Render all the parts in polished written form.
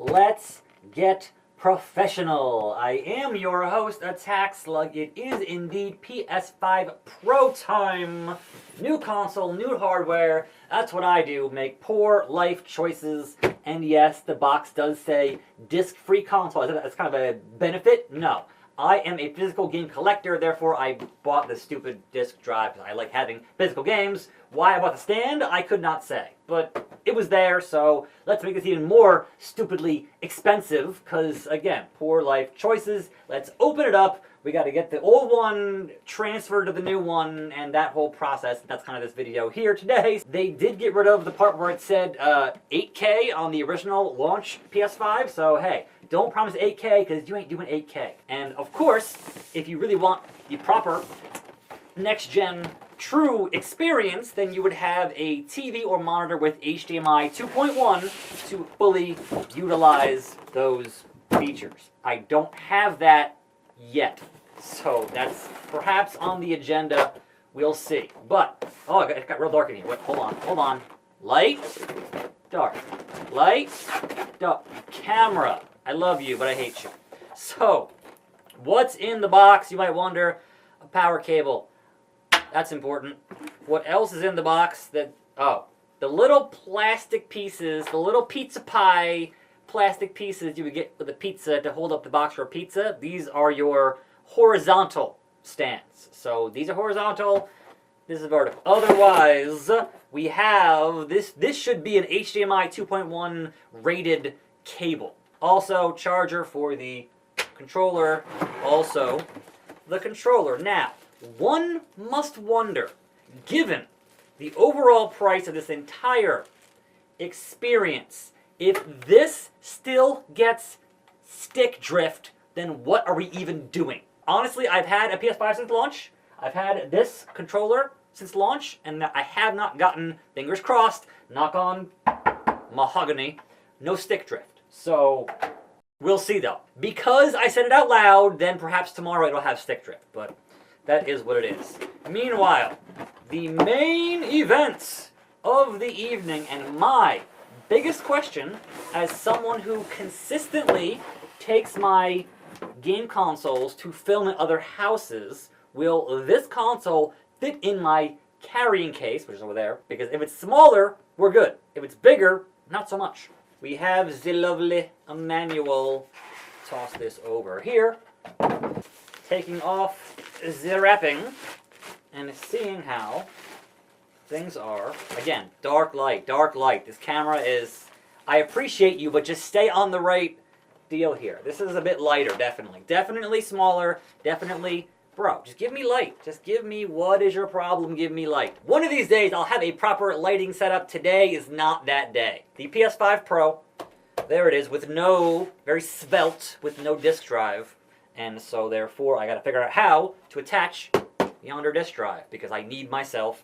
let's get professional. I am your host, attackslug. It is indeed PS5 Pro time. New console, new hardware. That's what I do, make poor life choices. And yes, the box does say disc-free console. That's kind of a benefit? No. I am a physical game collector, therefore I bought this stupid disc drive because I like having physical games. Why I bought the stand, I could not say. But it was there, so let's make this even more stupidly expensive because, again, poor life choices. Let's open it up. We got to get the old one transferred to the new one and that whole process. That's kind of this video here today. They did get rid of the part where it said 8K on the original launch PS5, so hey, don't promise 8K because you ain't doing 8K. And of course, if you really want the proper next-gen true experience, then you would have a TV or monitor with HDMI 2.1 to fully utilize those features. I don't have that yet, so that's perhaps on the agenda. We'll see. But oh, it got real dark in here. Wait, hold on. Light, dark, light, dark. Camera, I love you, but I hate you. So, what's in the box? You might wonder. A power cable. That's important. What else is in the box? The little plastic pieces, the little pizza pie plastic pieces you would get with a pizza to hold up the box for a pizza. These are your horizontal stands. So these are horizontal, this is vertical. Otherwise, we have this should be an HDMI 2.1 rated cable. Also, charger for the controller. Also, the controller. Now, one must wonder, given the overall price of this entire experience, if this still gets stick drift, then what are we even doing? Honestly, I've had a PS5 since launch. I've had this controller since launch, and I have not gotten, fingers crossed, knock on mahogany, no stick drift. So, we'll see though. Because I said it out loud, then perhaps tomorrow it'll have stick drift, but that is what it is. Meanwhile, the main events of the evening, and my biggest question, as someone who consistently takes my game consoles to film in other houses, will this console fit in my carrying case, which is over there? Because if it's smaller, we're good. If it's bigger, not so much. We have the lovely manual. Toss this over here. Taking off the wrapping and seeing how things are. Again, dark light, dark light. This camera is, I appreciate you, but just stay on the right deal here. This is a bit lighter, definitely. Definitely smaller, definitely, bro, just give me light. Just give me, what is your problem? Give me light. One of these days, I'll have a proper lighting setup. Today is not that day. The PS5 Pro, there it is, with no, very svelte, with no disk drive. And so, therefore, I gotta figure out how to attach yonder disk drive, because I need myself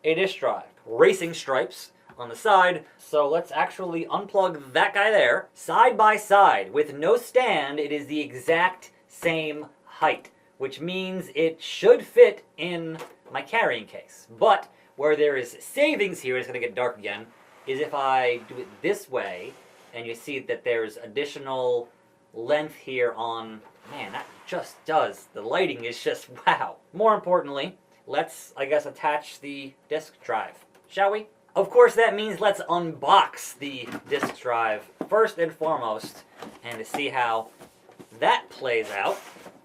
a disk drive. Racing stripes on the side. So let's actually unplug that guy there. Side by side, with no stand, it is the exact same height, which means it should fit in my carrying case. But where there is savings here, it's gonna get dark again, is if I do it this way, and you see that there's additional length here on, man, that just does, the lighting is just, wow. More importantly, let's, I guess, attach the disk drive, shall we? Of course, that means let's unbox the disk drive first and foremost, and to see how that plays out,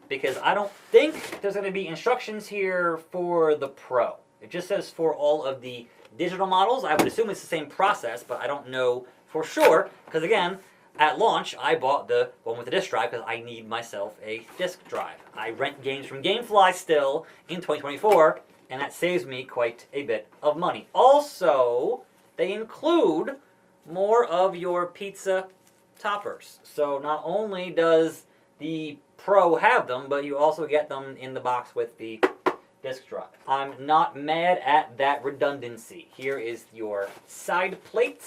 because I don't think there's going to be instructions here for the Pro. It just says for all of the digital models. I would assume it's the same process, but I don't know for sure, because again, at launch, I bought the one with the disk drive because I need myself a disk drive. I rent games from GameFly still in 2024, and that saves me quite a bit of money. Also, they include more of your pizza toppers. So not only does the Pro have them, but you also get them in the box with the disk drive. I'm not mad at that redundancy. Here is your side plate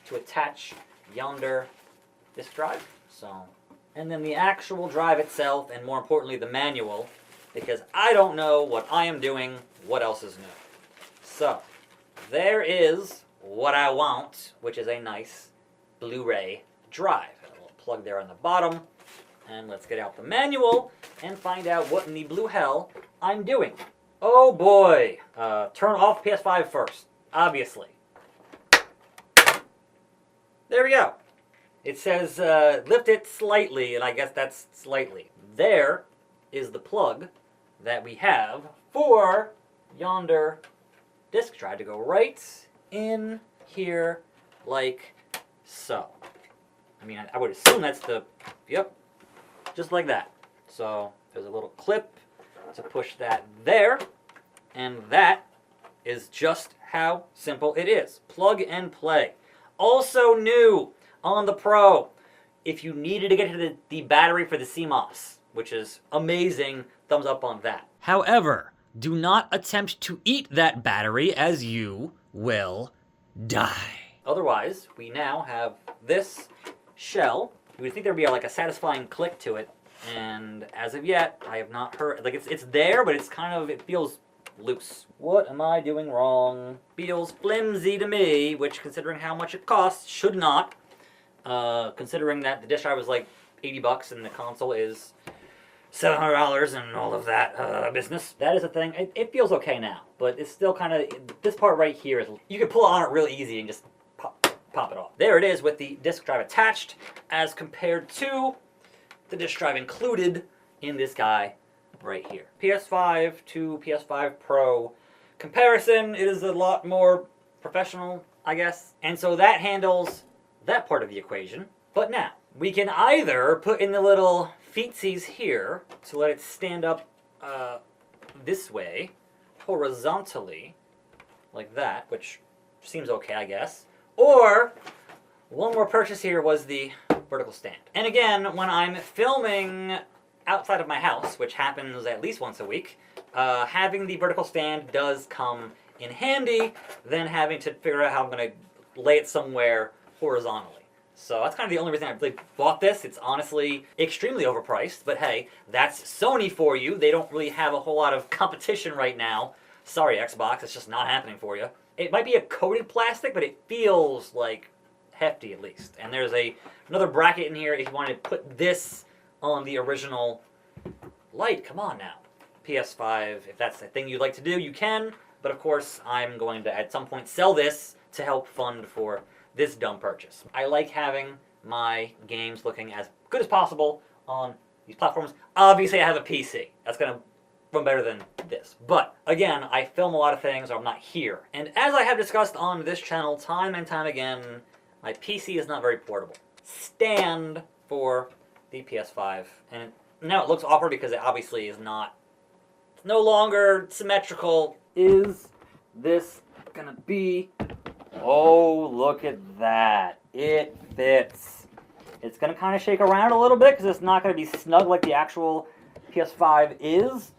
to attach yonder disk drive. So, and then the actual drive itself, and more importantly the manual, because I don't know what I am doing, what else is new. So, there is what I want, which is a nice Blu-ray drive. A little plug there on the bottom. And let's get out the manual and find out what in the blue hell I'm doing. Oh boy. Turn off PS5 first, obviously. There we go. It says lift it slightly, and I guess that's slightly. There is the plug that we have for yonder disk drive to go right in here like so. I mean, I would assume that's the, yep, just like that. So there's a little clip to push that there, and that is just how simple it is. Plug and play. Also new on the Pro, if you needed to get to the battery for the CMOS, which is amazing, thumbs up on that. However, do not attempt to eat that battery as you will die. Otherwise, we now have this shell. You would think there'd be like a satisfying click to it, and as of yet, I have not heard, like it's there, but it's kind of, it feels loose. What am I doing wrong? Feels flimsy to me, which considering how much it costs, should not. Considering that the disk drive was like $80 and the console is $700 and all of that business. That is a thing. It feels okay now, but it's still kind of, this part right here is, you can pull it on it really easy and just pop it off. There it is with the disk drive attached as compared to the disk drive included in this guy right here. PS5 to PS5 Pro comparison, it is a lot more professional, I guess. And so that handles that part of the equation. But now, we can either put in the little feetsies here to let it stand up this way, horizontally, like that, which seems okay, I guess. Or, one more purchase here was the vertical stand. And again, when I'm filming outside of my house, which happens at least once a week, having the vertical stand does come in handy than having to figure out how I'm going to lay it somewhere horizontally. So that's kind of the only reason I really bought this. It's honestly extremely overpriced, but hey, that's Sony for you. They don't really have a whole lot of competition right now. Sorry, Xbox, it's just not happening for you. It might be a coated plastic, but it feels like hefty at least. And there's another bracket in here if you wanted to put this on the original light. Come on now. PS5, if that's the thing you'd like to do, you can. But of course, I'm going to at some point sell this to help fund for this dumb purchase. I like having my games looking as good as possible on these platforms. Obviously, I have a PC. That's going to run better than this. But again, I film a lot of things or I'm not here. And as I have discussed on this channel time and time again, my PC is not very portable. Stand for the PS5. And now it looks awkward because it obviously is not, it's no longer symmetrical. Is this gonna be, oh, look at that. It fits. It's gonna kind of shake around a little bit because it's not gonna be snug like the actual PS5 is.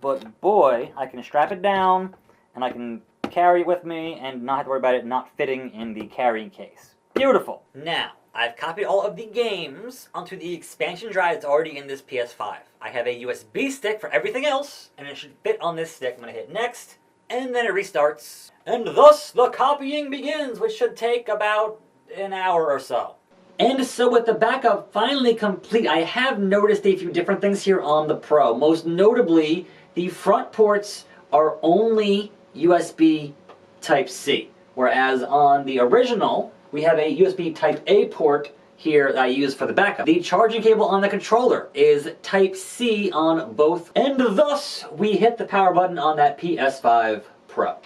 But boy, I can strap it down and I can carry it with me and not have to worry about it not fitting in the carrying case. Beautiful. Now, I've copied all of the games onto the expansion drive that's already in this PS5. I have a USB stick for everything else, and it should fit on this stick. I'm going to hit next, and then it restarts. And thus, the copying begins, which should take about an hour or so. And so with the backup finally complete, I have noticed a few different things here on the Pro. Most notably, the front ports are only USB Type-C, whereas on the original, we have a USB Type-A port here that I use for the backup. The charging cable on the controller is Type-C on both, and thus we hit the power button on that PS5 Pro.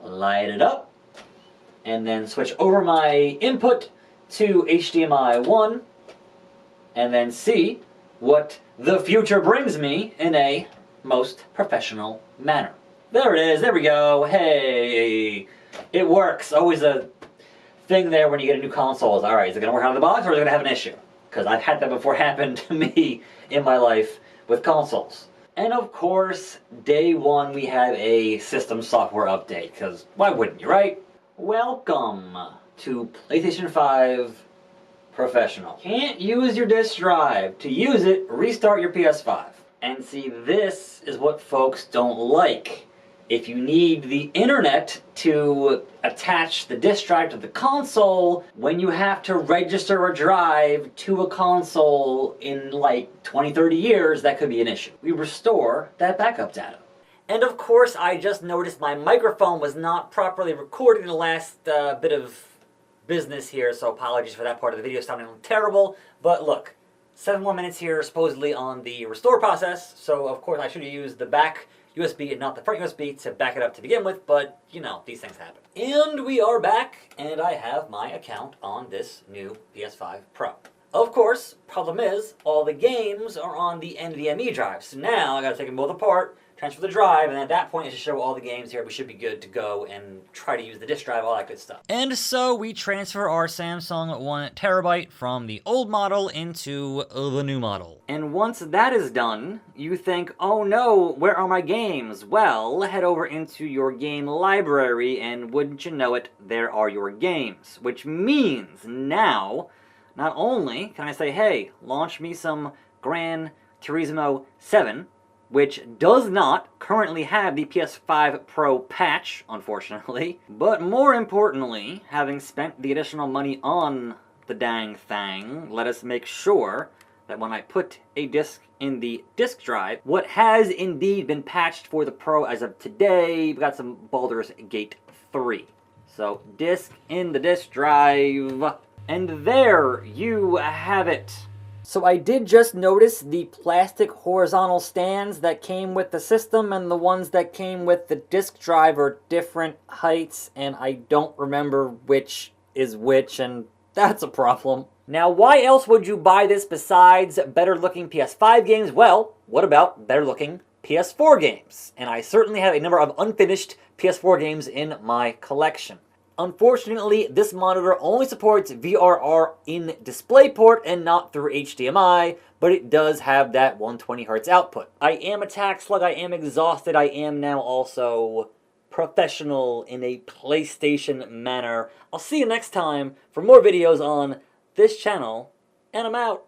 Light it up, and then switch over my input to HDMI 1, and then see what the future brings me in a most professional manner. There it is, there we go, hey! It works, always a thing there when you get a new console is, alright, is it going to work out of the box or is it going to have an issue? Because I've had that before happen to me in my life with consoles. And of course, day one we have a system software update, because why wouldn't you, right? Welcome to PlayStation 5 Professional. Can't use your disk drive. To use it, restart your PS5. And see, this is what folks don't like. If you need the internet to attach the disk drive to the console, when you have to register a drive to a console in like 20, 30 years, that could be an issue. We restore that backup data. And of course, I just noticed my microphone was not properly recorded in the last bit of business here, so apologies for that part of the video sounding terrible. But look, 7 more minutes here supposedly on the restore process, so of course I should have used the back USB and not the front USB to back it up to begin with, but you know, these things happen. And we are back, and I have my account on this new PS5 Pro. Of course, problem is, all the games are on the NVMe drive, so now I gotta take them both apart, transfer the drive, and at that point it should show all the games here. We should be good to go and try to use the disk drive, all that good stuff. And so we transfer our Samsung 1TB from the old model into the new model. And once that is done, you think, oh no, where are my games? Well, head over into your game library, and wouldn't you know it, there are your games. Which means now, not only can I say, hey, launch me some Gran Turismo 7, which does not currently have the PS5 Pro patch, unfortunately. But more importantly, having spent the additional money on the dang thing, let us make sure that when I put a disc in the disk drive, what has indeed been patched for the Pro as of today, we've got some Baldur's Gate 3. So, disc in the disk drive, and there you have it. So I did just notice the plastic horizontal stands that came with the system and the ones that came with the disk drive are different heights, and I don't remember which is which, and that's a problem. Now, why else would you buy this besides better looking PS5 games? Well, what about better looking PS4 games? And I certainly have a number of unfinished PS4 games in my collection. Unfortunately, this monitor only supports VRR in DisplayPort and not through HDMI, but it does have that 120Hz output. I am attackslug, I am exhausted, I am now also professional in a PlayStation manner. I'll see you next time for more videos on this channel, and I'm out.